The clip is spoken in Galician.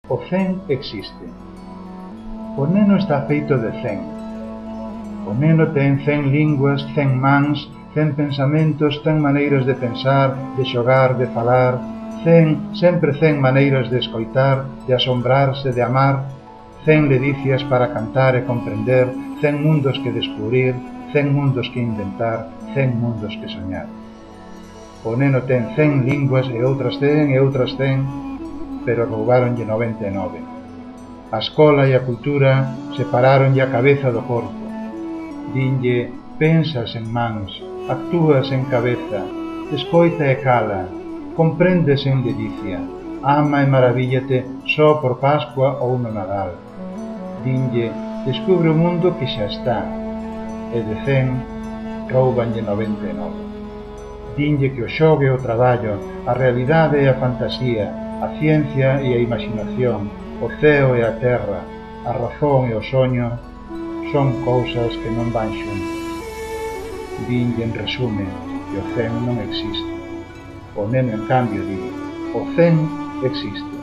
O zen existe. O neno está feito de zen. O neno ten 100 linguas, 100 mans, 100 pensamentos, 100 maneiras de pensar, de xogar, de falar, 100 maneiras de escoitar, de asombrarse, de amar, 100 ledicias para cantar e comprender, 100 mundos que descubrir, 100 mundos que inventar, 100 mundos que soñar. O neno ten 100 linguas e outras 100 e outras 100, pero roubáronlle 99. A escola e a cultura separaronlle a cabeza do corpo. Dinlle, pensas en mans, actúas en cabeza, escoita e cala, comprendes en ledicia, ama e maravíllate só por Pascua ou no Nadal. Dinlle, descubre o mundo que xa está, e de 100 roubanlle 99. Dinlle que o xogo e o traballo, a realidade e a fantasía, a ciencia e a imaginación, o ceo e a terra, a razón e o soño, son cousas que non van xuntos. Dinlle en resume que o zen non existe. O neno, en cambio, di, o zen existe.